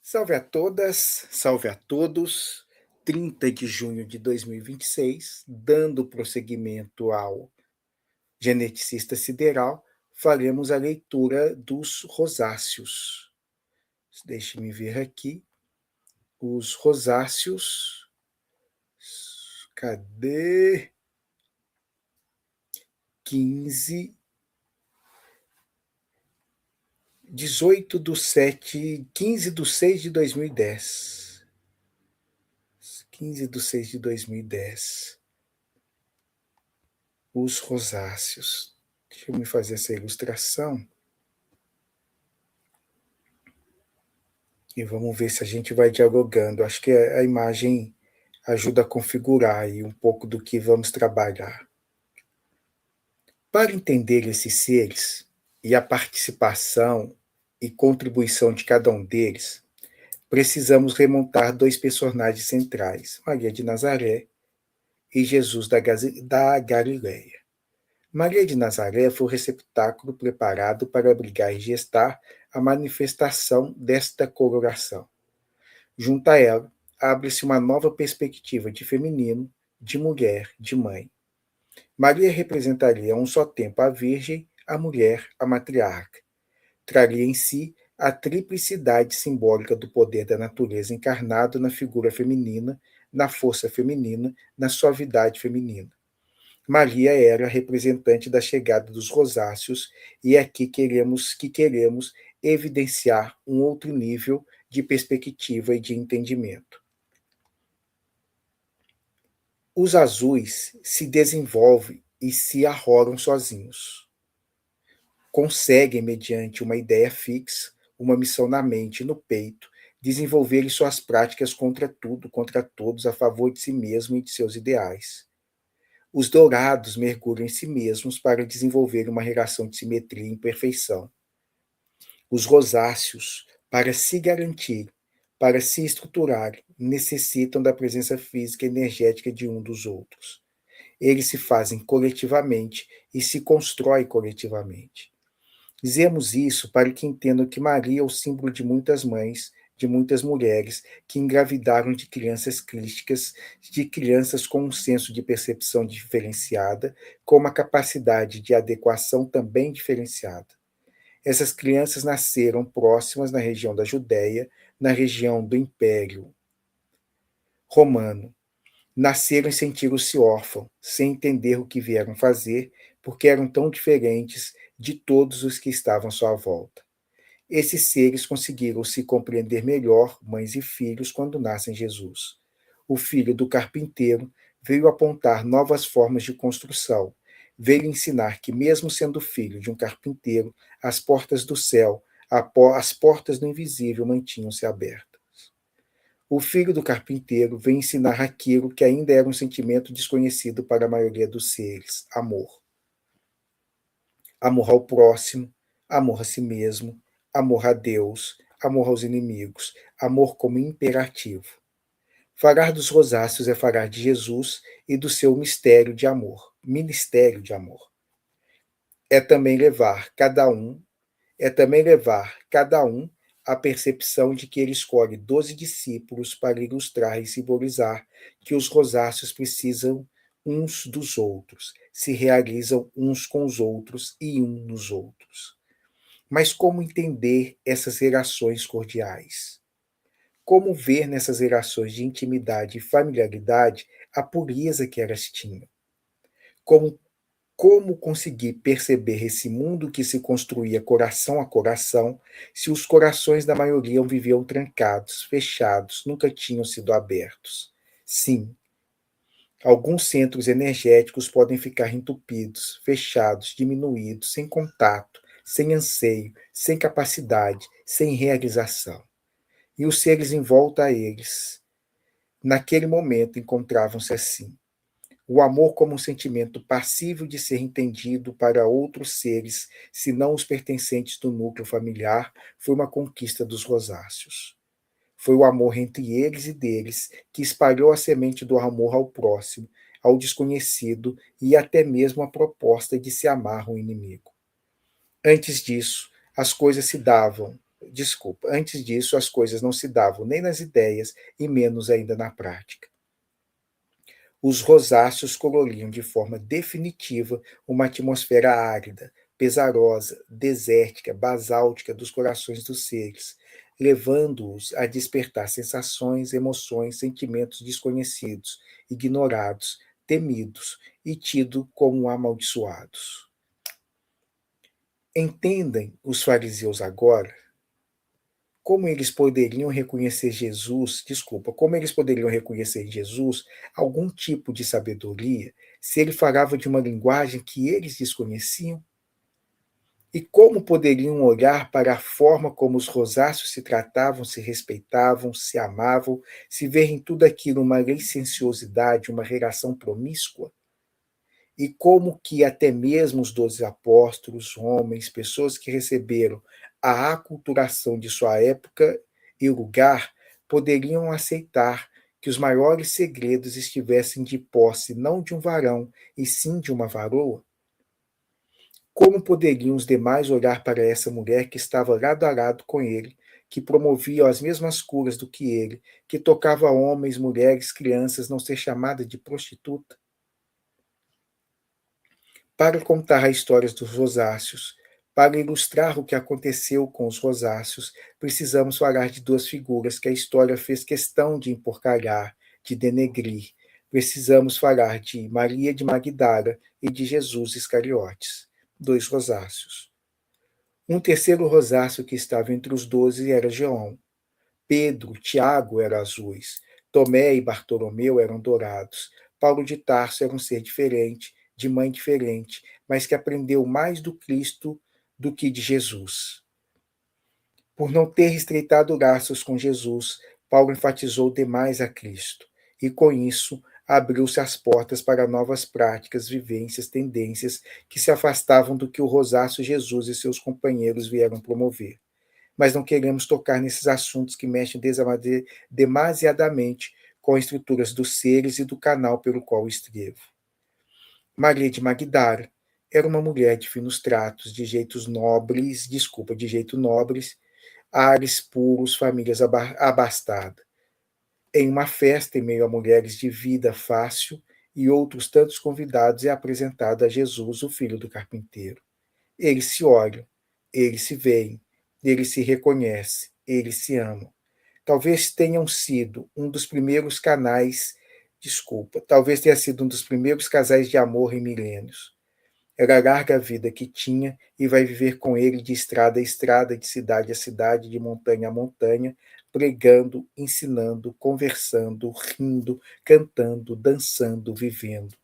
Salve a todas, salve a todos. 30 de junho de 2026, dando prosseguimento ao Geneticista Sideral, faremos a leitura dos rosáceos. Deixe-me ver aqui. Os rosáceos. Cadê? 15. 18 do 7, 15 do 6 de 2010. 15 do 6 de 2010. Os rosáceos. Deixa eu me fazer essa ilustração. E vamos ver se a gente vai dialogando. Acho que a imagem ajuda a configurar aí um pouco do que vamos trabalhar. Para entender esses seres e a participação e contribuição de cada um deles, precisamos remontar dois personagens centrais, Maria de Nazaré e Jesus da Galileia. Maria de Nazaré foi o receptáculo preparado para abrigar e gestar a manifestação desta coloração. Junto a ela, abre-se uma nova perspectiva de feminino, de mulher, de mãe. Maria representaria a um só tempo a Virgem, a mulher, a matriarca. Traria em si a triplicidade simbólica do poder da natureza encarnado na figura feminina, na força feminina, na suavidade feminina. Maria era a representante da chegada dos rosáceos e é aqui queremos evidenciar um outro nível de perspectiva e de entendimento. Os azuis se desenvolvem e se arroram sozinhos. Conseguem, mediante uma ideia fixa, uma missão na mente e no peito, desenvolverem suas práticas contra tudo, contra todos, a favor de si mesmo e de seus ideais. Os dourados mergulham em si mesmos para desenvolver uma relação de simetria e imperfeição. Os rosáceos, para se garantir, para se estruturar, necessitam da presença física e energética de um dos outros. Eles se fazem coletivamente e se constroem coletivamente. Dizemos isso para que entendam que Maria é o símbolo de muitas mães, de muitas mulheres que engravidaram de crianças crísticas, de crianças com um senso de percepção diferenciada, com uma capacidade de adequação também diferenciada. Essas crianças nasceram próximas na região da Judéia, na região do Império Romano. Nasceram e sentiram-se órfãos, sem entender o que vieram fazer, porque eram tão diferentes de todos os que estavam à sua volta. Esses seres conseguiram se compreender melhor, mães e filhos, quando nascem Jesus. O filho do carpinteiro veio apontar novas formas de construção, veio ensinar que, mesmo sendo filho de um carpinteiro, as portas do céu, as portas do invisível mantinham-se abertas. O filho do carpinteiro veio ensinar aquilo que ainda era um sentimento desconhecido para a maioria dos seres: amor. Amor ao próximo, amor a si mesmo, amor a Deus, amor aos inimigos, amor como imperativo. Falar dos rosáceos é falar de Jesus e do seu mistério de amor, ministério de amor. É também levar cada um à percepção de que ele escolhe 12 discípulos para ilustrar e simbolizar que os rosáceos precisam uns dos outros, se realizam uns com os outros e um nos outros. Mas como entender essas relações cordiais? Como ver nessas relações de intimidade e familiaridade a pureza que elas tinham? Como conseguir perceber esse mundo que se construía coração a coração, se os corações da maioria viviam trancados, fechados, nunca tinham sido abertos? Sim, alguns centros energéticos podem ficar entupidos, fechados, diminuídos, sem contato, sem anseio, sem capacidade, sem realização. E os seres em volta a eles, naquele momento, encontravam-se assim. O amor como um sentimento passível de ser entendido para outros seres, se não os pertencentes do núcleo familiar, foi uma conquista dos rosáceos. Foi o amor entre eles e deles que espalhou a semente do amor ao próximo, ao desconhecido e até mesmo a proposta de se amar o inimigo. Antes disso, as coisas se davam, Desculpa, antes disso as coisas não se davam nem nas ideias e menos ainda na prática. Os rosáceos coloriam de forma definitiva uma atmosfera árida, pesarosa, desértica, basáltica dos corações dos seres, levando-os a despertar sensações, emoções, sentimentos desconhecidos, ignorados, temidos e tidos como amaldiçoados. Entendem os fariseus agora como eles poderiam reconhecer Jesus, desculpa, como eles poderiam reconhecer em Jesus algum tipo de sabedoria se ele falava de uma linguagem que eles desconheciam? E como poderiam olhar para a forma como os rosáceos se tratavam, se respeitavam, se amavam, se ver em tudo aquilo uma licenciosidade, uma relação promíscua? E como que até mesmo os 12 apóstolos, homens, pessoas que receberam a aculturação de sua época e lugar, poderiam aceitar que os maiores segredos estivessem de posse não de um varão, e sim de uma varoa? Como poderiam os demais olhar para essa mulher que estava lado a lado com ele, que promovia as mesmas curas do que ele, que tocava homens, mulheres, crianças, não ser chamada de prostituta? Para contar a história dos rosáceos, para ilustrar o que aconteceu com os rosáceos, precisamos falar de duas figuras que a história fez questão de emporcalhar, de denegrir. Precisamos falar de Maria de Magdala e de Jesus Iscariotes, dois rosáceos. Um terceiro rosáceo que estava entre os 12 era João. Pedro, Tiago eram azuis, Tomé e Bartolomeu eram dourados, Paulo de Tarso era um ser diferente, de mãe diferente, mas que aprendeu mais do Cristo do que de Jesus. Por não ter estreitado laços com Jesus, Paulo enfatizou demais a Cristo, e com isso abriu-se as portas para novas práticas, vivências, tendências que se afastavam do que o rosáceo Jesus e seus companheiros vieram promover. Mas não queremos tocar nesses assuntos que mexem demasiadamente com as estruturas dos seres e do canal pelo qual escrevo. Maria de Magdala era uma mulher de finos tratos, de jeitos nobres, de jeito nobres, ares puros, famílias abastada. Em uma festa em meio a mulheres de vida fácil e outros tantos convidados, é apresentado a Jesus, o filho do carpinteiro. Eles se olham, eles se veem, eles se reconhecem, eles se amam. Talvez tenham sido um dos primeiros canais, talvez tenha sido um dos primeiros casais de amor em milênios. Ela larga a vida que tinha e vai viver com ele de estrada a estrada, de cidade a cidade, de montanha a montanha, pregando, ensinando, conversando, rindo, cantando, dançando, vivendo.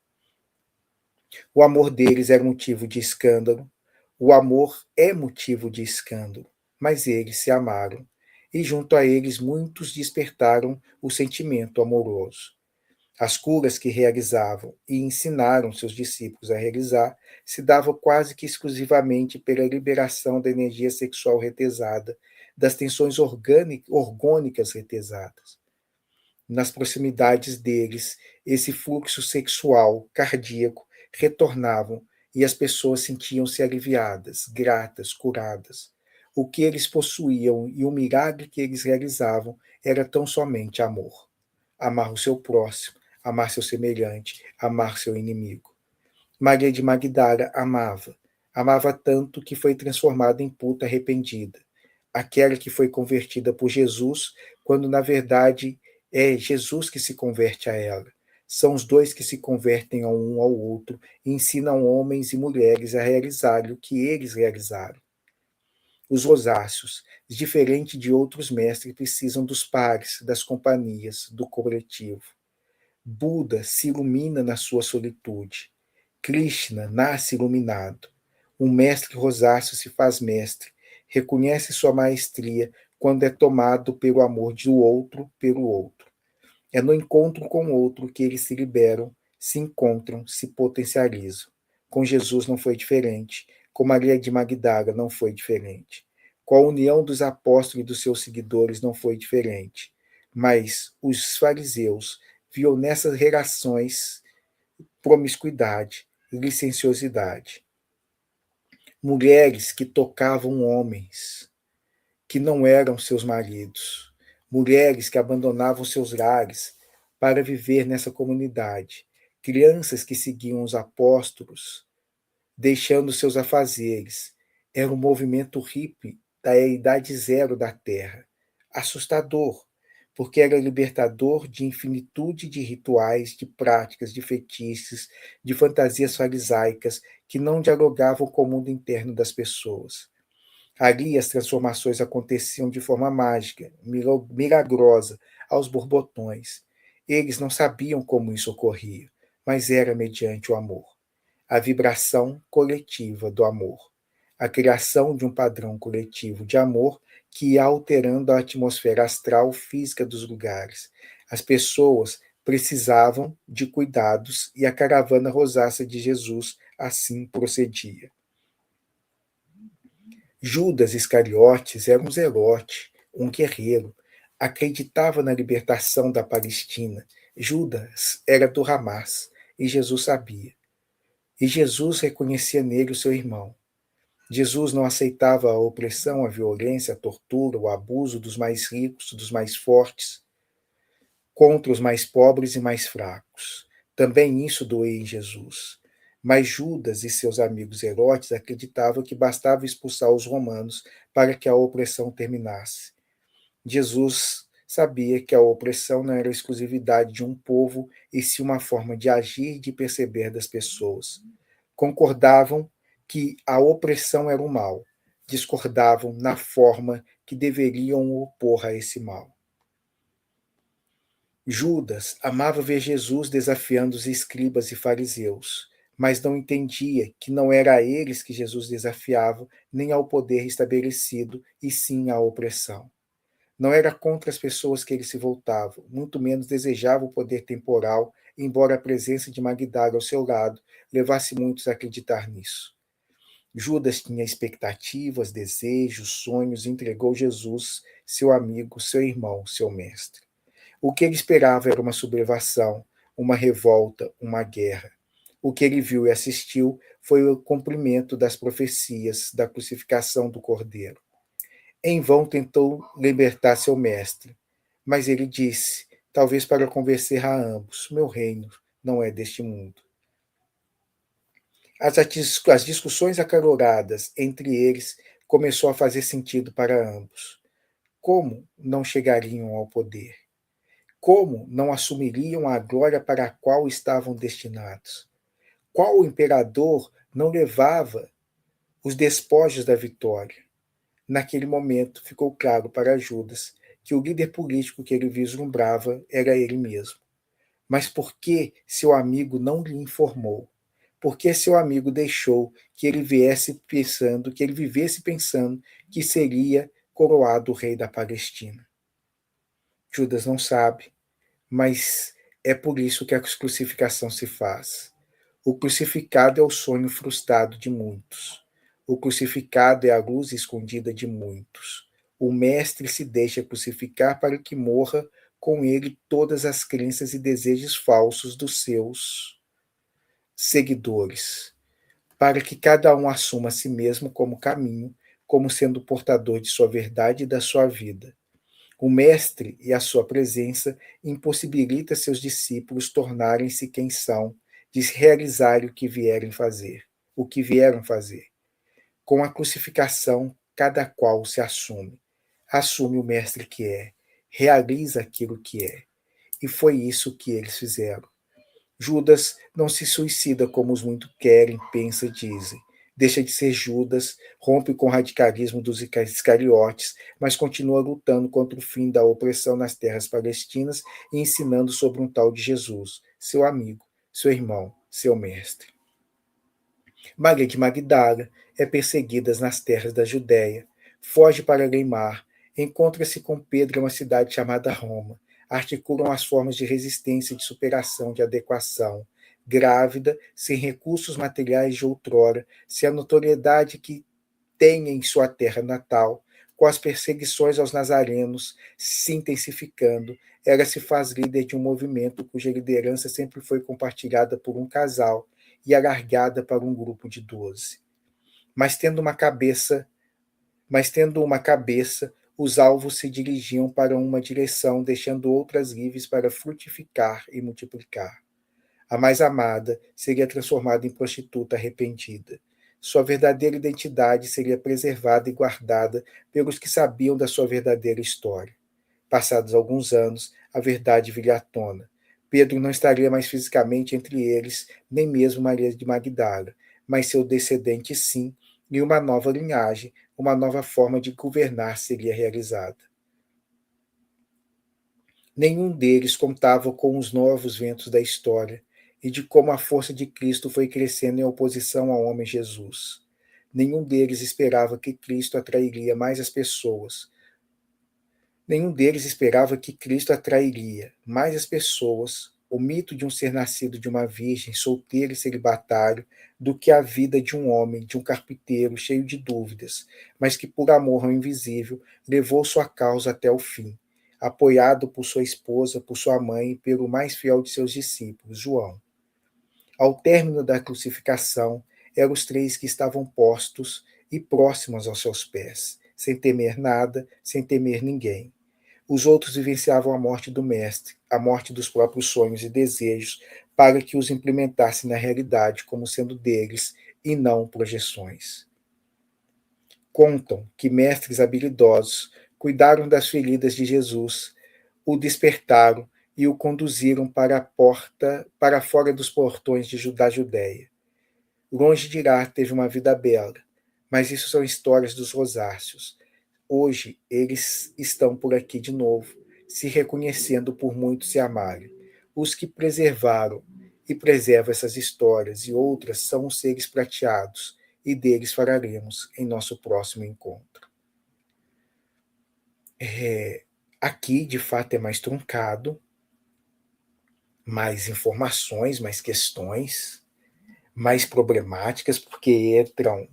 O amor deles era motivo de escândalo. O amor é motivo de escândalo, mas eles se amaram, e junto a eles muitos despertaram o sentimento amoroso. As curas que realizavam e ensinaram seus discípulos a realizar se davam quase que exclusivamente pela liberação da energia sexual retesada, das tensões orgânicas retesadas. Nas proximidades deles, esse fluxo sexual cardíaco retornavam e as pessoas sentiam-se aliviadas, gratas, curadas. O que eles possuíam e o milagre que eles realizavam era tão somente amor. Amar o seu próximo, amar seu semelhante, amar seu inimigo. Maria de Magdala amava. Amava tanto que foi transformada em puta arrependida. Aquela que foi convertida por Jesus, quando na verdade é Jesus que se converte a ela. São os dois que se convertem um ao outro e ensinam homens e mulheres a realizar o que eles realizaram. Os rosáceos, diferente de outros mestres, precisam dos pares, das companhias, do coletivo. Buda se ilumina na sua solitude. Krishna nasce iluminado. Um mestre rosáceo se faz mestre, reconhece sua maestria quando é tomado pelo amor do outro pelo outro. É no encontro com o outro que eles se liberam, se encontram, se potencializam. Com Jesus não foi diferente, com Maria de Magdala não foi diferente. Com a união dos apóstolos e dos seus seguidores não foi diferente. Mas os fariseus viam nessas relações promiscuidade, licenciosidade. Mulheres que tocavam homens, que não eram seus maridos, mulheres que abandonavam seus lares para viver nessa comunidade, crianças que seguiam os apóstolos, deixando seus afazeres. Era um movimento hippie da idade zero da Terra. Assustador, porque era libertador de infinitude de rituais, de práticas, de fetiches, de fantasias farisaicas que não dialogavam com o mundo interno das pessoas. Ali as transformações aconteciam de forma mágica, milagrosa, aos borbotões. Eles não sabiam como isso ocorria, mas era mediante o amor. A vibração coletiva do amor. A criação de um padrão coletivo de amor que ia alterando a atmosfera astral física dos lugares. As pessoas precisavam de cuidados e a caravana rosácea de Jesus assim procedia. Judas Iscariotes era um zelote, um guerreiro. Acreditava na libertação da Palestina. Judas era do Hamas e Jesus sabia. E Jesus reconhecia nele o seu irmão. Jesus não aceitava a opressão, a violência, a tortura, o abuso dos mais ricos, dos mais fortes, contra os mais pobres e mais fracos. Também isso doía em Jesus. Mas Judas e seus amigos herodes acreditavam que bastava expulsar os romanos para que a opressão terminasse. Jesus sabia que a opressão não era exclusividade de um povo, e sim uma forma de agir e de perceber das pessoas. Concordavam que a opressão era o mal, discordavam na forma que deveriam opor a esse mal. Judas amava ver Jesus desafiando os escribas e fariseus, mas não entendia que não era a eles que Jesus desafiava, nem ao poder estabelecido, e sim à opressão. Não era contra as pessoas que ele se voltava, muito menos desejava o poder temporal, embora a presença de Magdala ao seu lado levasse muitos a acreditar nisso. Judas tinha expectativas, desejos, sonhos e entregou Jesus, seu amigo, seu irmão, seu mestre. O que ele esperava era uma sublevação, uma revolta, uma guerra. O que ele viu e assistiu foi o cumprimento das profecias da crucificação do Cordeiro. Em vão tentou libertar seu mestre, mas ele disse, talvez para convencer a ambos, meu reino não é deste mundo. As discussões acaloradas entre eles começou a fazer sentido para ambos. Como não chegariam ao poder? Como não assumiriam a glória para a qual estavam destinados? Qual imperador não levava os despojos da vitória? Naquele momento, ficou claro para Judas que o líder político que ele vislumbrava era ele mesmo. Mas por que seu amigo não lhe informou? Por que seu amigo deixou que ele vivesse pensando que seria coroado o rei da Palestina? Judas não sabe, mas é por isso que a crucificação se faz. O crucificado é o sonho frustrado de muitos. O crucificado é a luz escondida de muitos. O mestre se deixa crucificar para que morra com ele todas as crenças e desejos falsos dos seus seguidores, para que cada um assuma a si mesmo como caminho, como sendo portador de sua verdade e da sua vida. O mestre e a sua presença impossibilita seus discípulos tornarem-se quem são, de realizarem o que vieram fazer. Com a crucificação, cada qual se assume. Assume o mestre que é, realiza aquilo que é. E foi isso que eles fizeram. Judas não se suicida como os muito querem, pensam e dizem. Deixa de ser Judas, rompe com o radicalismo dos iscariotes, mas continua lutando contra o fim da opressão nas terras palestinas e ensinando sobre um tal de Jesus, seu amigo, seu irmão, seu mestre. Maria de Magdala é perseguida nas terras da Judéia, foge para Leimar, encontra-se com Pedro em uma cidade chamada Roma, articulam as formas de resistência, de superação, de adequação. Grávida, sem recursos materiais de outrora, sem a notoriedade que tem em sua terra natal, com as perseguições aos nazarenos se intensificando, ela se faz líder de um movimento cuja liderança sempre foi compartilhada por um casal e alargada para um grupo de 12. Mas tendo uma cabeça, os alvos se dirigiam para uma direção, deixando outras livres para frutificar e multiplicar. A mais amada seria transformada em prostituta arrependida. Sua verdadeira identidade seria preservada e guardada pelos que sabiam da sua verdadeira história. Passados alguns anos, a verdade viria à tona. Pedro não estaria mais fisicamente entre eles, nem mesmo Maria de Magdala, mas seu descendente sim, e uma nova linhagem, uma nova forma de governar seria realizada. Nenhum deles contava com os novos ventos da história e de como a força de Cristo foi crescendo em oposição ao homem Jesus. Nenhum deles esperava que Cristo atrairia mais as pessoas. Nenhum deles esperava que Cristo atrairia mais as pessoas, o mito de um ser nascido de uma virgem solteiro e celibatário, do que a vida de um homem, de um carpinteiro cheio de dúvidas, mas que por amor ao invisível levou sua causa até o fim, apoiado por sua esposa, por sua mãe e pelo mais fiel de seus discípulos, João. Ao término da crucificação, eram os três que estavam postos e próximos aos seus pés, sem temer nada, sem temer ninguém. Os outros vivenciavam a morte do Mestre, a morte dos próprios sonhos e desejos, para que os implementasse na realidade como sendo deles e não projeções. Contam que mestres habilidosos cuidaram das feridas de Jesus, o despertaram e o conduziram para a porta, para fora dos portões da Judéia. Longe de lá teve uma vida bela, mas isso são histórias dos rosáceos. Hoje eles estão por aqui de novo, se reconhecendo por muitos se amarem. Os que preservaram e preservam essas histórias e outras são os seres prateados, e deles falaremos em nosso próximo encontro. Aqui, de fato, é mais truncado, mais informações, mais questões, mais problemáticas, porque entram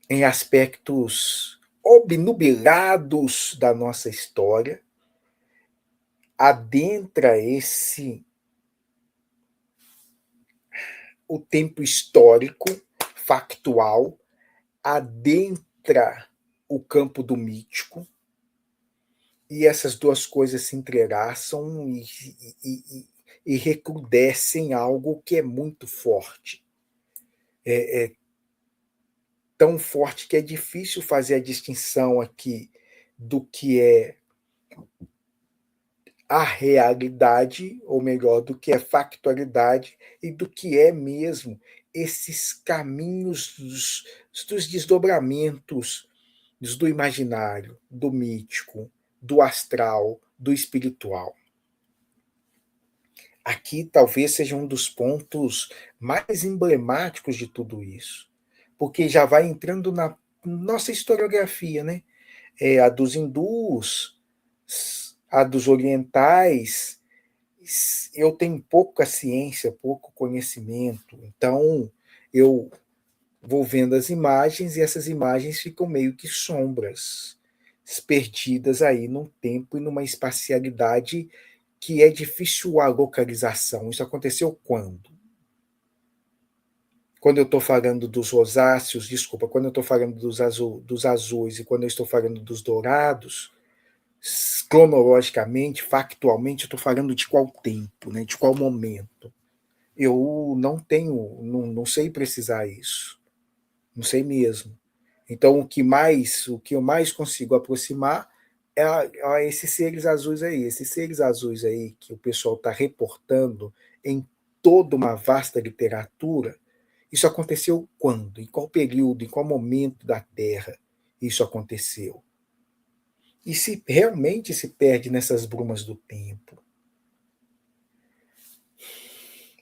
em aspectos obnubilados da nossa história, adentra o tempo histórico, factual, adentra o campo do mítico, e essas duas coisas se entrelaçam e recrudescem algo que é muito forte. É tão forte que é difícil fazer a distinção aqui do que é a realidade, ou melhor, do que é factualidade e do que é mesmo esses caminhos dos desdobramentos do imaginário, do mítico, do astral, do espiritual. Aqui talvez seja um dos pontos mais emblemáticos de tudo isso, porque já vai entrando na nossa historiografia, né? A dos hindus, a dos orientais. Eu tenho pouca ciência, pouco conhecimento, então eu vou vendo as imagens e essas imagens ficam meio que sombras, perdidas aí num tempo e numa espacialidade que é difícil a localização. Isso aconteceu quando? Quando eu estou falando dos rosáceos, desculpa, quando eu estou falando dos azuis e quando eu estou falando dos dourados, cronologicamente, factualmente, eu estou falando de qual tempo, né? De qual momento. Eu não tenho, não sei precisar isso. Não sei mesmo. Então, o que eu mais consigo aproximar é a esses seres azuis aí. Esses seres azuis aí que o pessoal está reportando em toda uma vasta literatura, isso aconteceu quando? Em qual período? Em qual momento da Terra isso aconteceu? E se realmente se perde nessas brumas do tempo?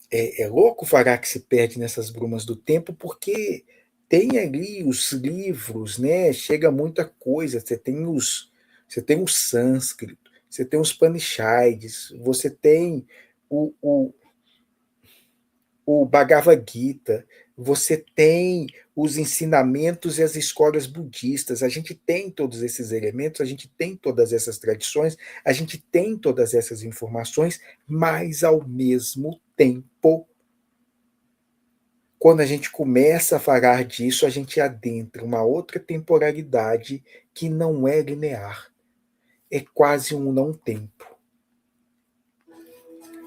É louco falar que se perde nessas brumas do tempo, porque tem ali os livros, né? Chega muita coisa. Você tem o sânscrito, você tem os Panishads, você tem o, o, o Bhagavad Gita, você tem os ensinamentos e as escolas budistas. A gente tem todos esses elementos, a gente tem todas essas tradições, a gente tem todas essas informações, mas ao mesmo tempo, quando a gente começa a falar disso, a gente adentra uma outra temporalidade que não é linear, é quase um não tempo.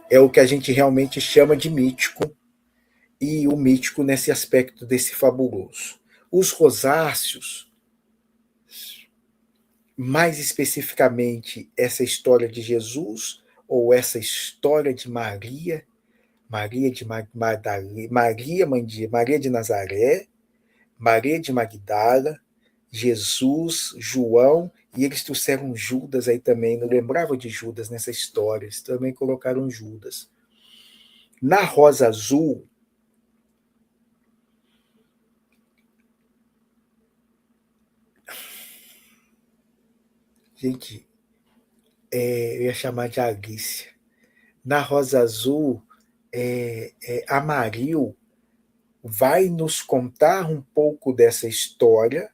É o que a gente realmente chama de mítico, e o mítico nesse aspecto desse fabuloso. Os rosáceos, mais especificamente essa história de Jesus, ou essa história de Maria, Maria de Magdalena, Maria de Nazaré, Maria de Magdala, Jesus, João, e eles trouxeram Judas aí também. Não lembrava de Judas nessa história, eles também colocaram Judas. Na Rosa Azul, gente, eu ia chamar de Alice. Na Rosa Azul, Amaril vai nos contar um pouco dessa história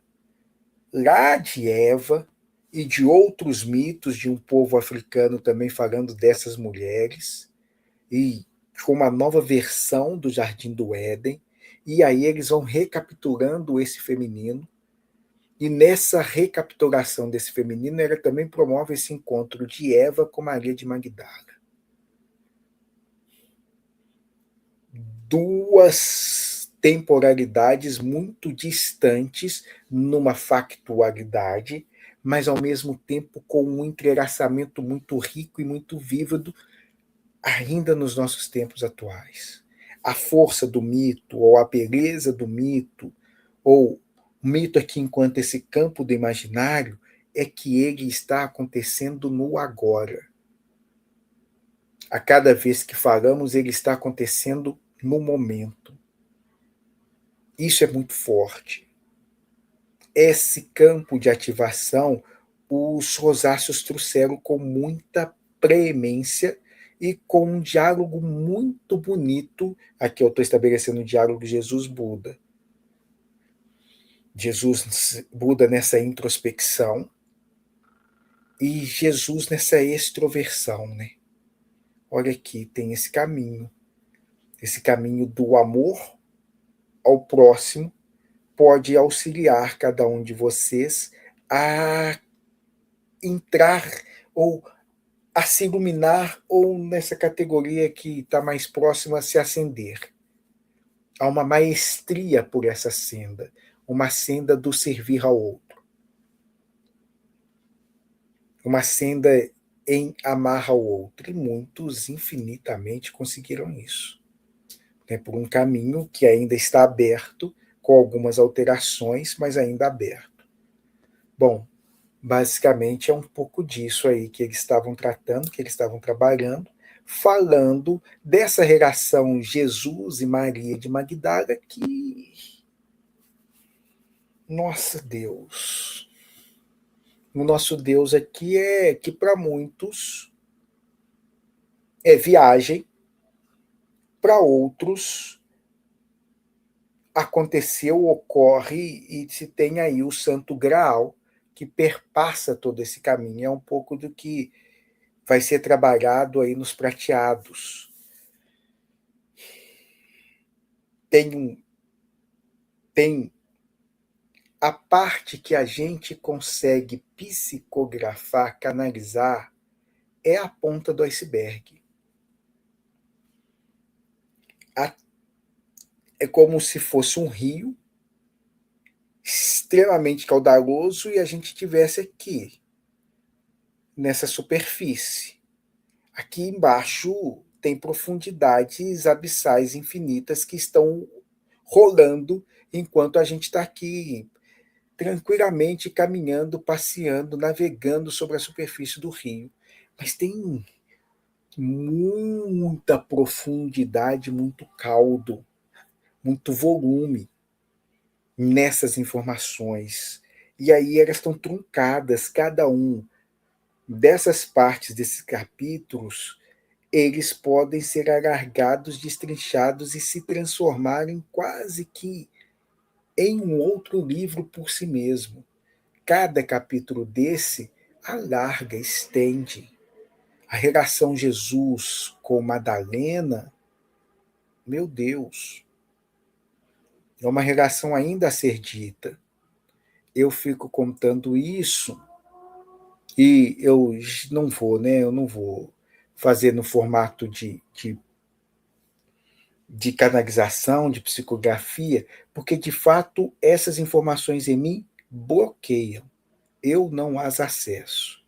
lá de Eva e de outros mitos de um povo africano também falando dessas mulheres, e com uma nova versão do Jardim do Éden, e aí eles vão recapturando esse feminino, e nessa recapitulação desse feminino, ela também promove esse encontro de Eva com Maria de Magdala. Duas temporalidades muito distantes numa factualidade, mas ao mesmo tempo com um entrelaçamento muito rico e muito vívido ainda nos nossos tempos atuais. A força do mito, ou a beleza do mito, ou o mito aqui enquanto esse campo do imaginário, é que ele está acontecendo no agora. A cada vez que falamos, ele está acontecendo no momento. Isso é muito forte. Esse campo de ativação, os rosáceos trouxeram com muita preemência e com um diálogo muito bonito. Aqui eu estou estabelecendo um diálogo Jesus-Buda. Jesus-Buda nessa introspecção e Jesus nessa extroversão, né? Olha aqui, tem esse caminho do amor ao próximo, pode auxiliar cada um de vocês a entrar ou a se iluminar, ou nessa categoria que está mais próxima a se acender. Há uma maestria por essa senda, uma senda do servir ao outro, uma senda em amar ao outro, e muitos infinitamente conseguiram isso. Por um caminho que ainda está aberto, com algumas alterações, mas ainda aberto. Bom, basicamente é um pouco disso aí que eles estavam tratando, que eles estavam trabalhando, falando dessa relação Jesus e Maria de Magdala que, nossa Deus, o nosso Deus aqui é que para muitos é viagem, para outros aconteceu, ocorre, e se tem aí o Santo Graal que perpassa todo esse caminho. É um pouco do que vai ser trabalhado aí nos prateados. Tem a parte que a gente consegue psicografar, canalizar, é a ponta do iceberg. É como se fosse um rio extremamente caudaloso e a gente tivesse aqui, nessa superfície. Aqui embaixo tem profundidades abissais infinitas que estão rolando enquanto a gente está aqui tranquilamente caminhando, passeando, navegando sobre a superfície do rio. Mas tem muita profundidade, muito caldo, muito volume nessas informações. E aí elas estão truncadas, cada um dessas partes, desses capítulos, eles podem ser alargados, destrinchados e se transformarem quase que em um outro livro por si mesmo. Cada capítulo desse alarga, estende. A relação Jesus com Madalena, meu Deus, é uma relação ainda a ser dita. eu fico contando isso e eu não vou, né? Eu não vou fazer no formato de canalização, de psicografia, porque de fato essas informações em mim bloqueiam. Eu não as acesso.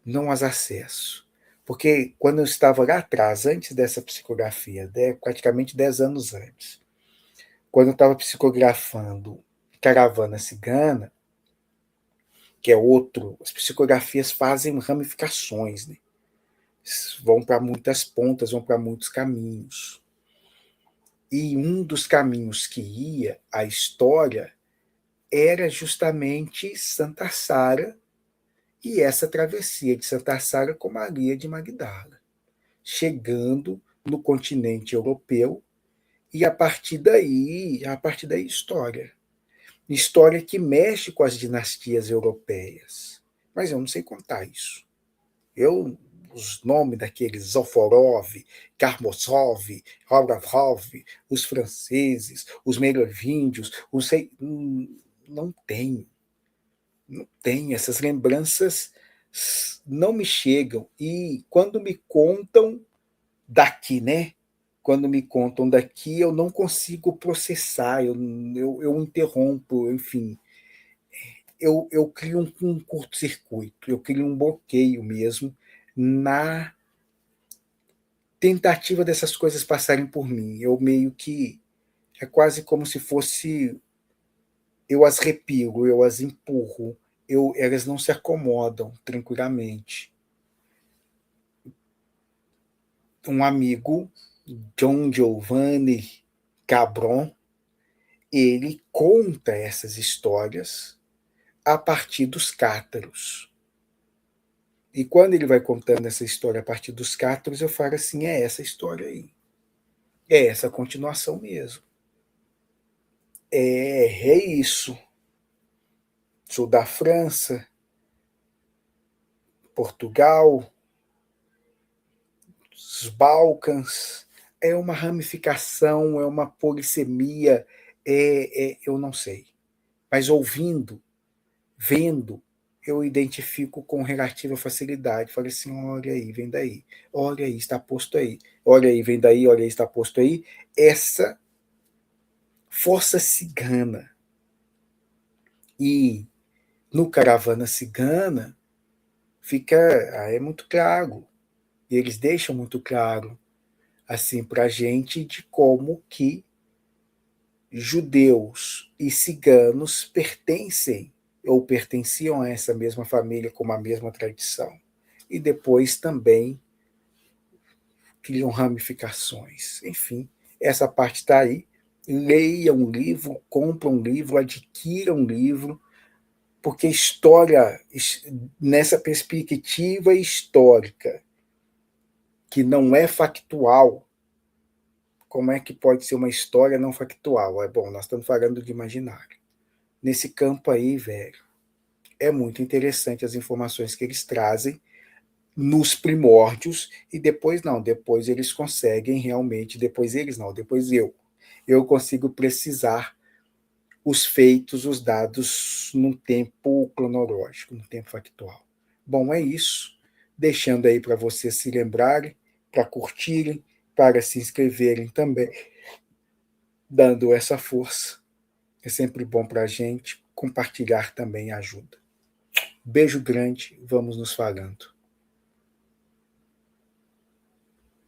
Não as acesso. Porque quando eu estava lá atrás, antes dessa psicografia, praticamente 10 anos antes, quando eu estava psicografando Caravana Cigana, que é outro, as psicografias fazem ramificações, né? Vão para muitas pontas, vão para muitos caminhos. E um dos caminhos que ia a história era justamente Santa Sara e essa travessia de Santa Sara com Maria de Magdala, chegando no continente europeu e a partir daí história. História que mexe com as dinastias europeias. Mas eu não sei contar isso. Os nomes daqueles Zoforov, Karmosov, Roravov, os franceses, os merovíndios, não tenho. Não tenho. Essas lembranças não me chegam. E quando me contam daqui, né? Quando me contam daqui, eu não consigo processar, eu interrompo, enfim. Eu crio um curto-circuito, eu crio um bloqueio mesmo na tentativa dessas coisas passarem por mim. Eu meio que é quase como se fosse eu as repiro, eu as empurro, elas não se acomodam tranquilamente. Um amigo, John Giovanni Cabron, ele conta essas histórias a partir dos cátaros. E quando ele vai contando essa história a partir dos cátaros, eu falo assim, é essa história aí. É essa continuação mesmo. É isso. Sou da França, Portugal, os Balcãs. É uma ramificação, é uma polissemia, eu não sei. Mas ouvindo, vendo, eu identifico com relativa facilidade. Falei assim, olha aí, vem daí. Olha aí, está posto aí. Olha aí, vem daí, olha aí, está posto aí. Essa força cigana. E no Caravana Cigana fica, é muito claro. E eles deixam muito claro assim para a gente de como que judeus e ciganos pertencem ou pertenciam a essa mesma família com a mesma tradição. E depois também criam ramificações. Enfim, essa parte está aí. Leia um livro, compra um livro, adquira um livro, porque história, nessa perspectiva histórica, que não é factual, como é que pode ser uma história não factual? É bom, nós estamos falando de imaginário. Nesse campo aí, velho, é muito interessante as informações que eles trazem nos primórdios e depois não, depois eles conseguem realmente, depois eles não, depois eu consigo precisar os feitos, os dados no tempo cronológico, no tempo factual. Bom, é isso. Deixando aí para vocês se lembrarem, para curtirem, para se inscreverem também, dando essa força. É sempre bom para a gente. Compartilhar também ajuda. Beijo grande, vamos nos falando.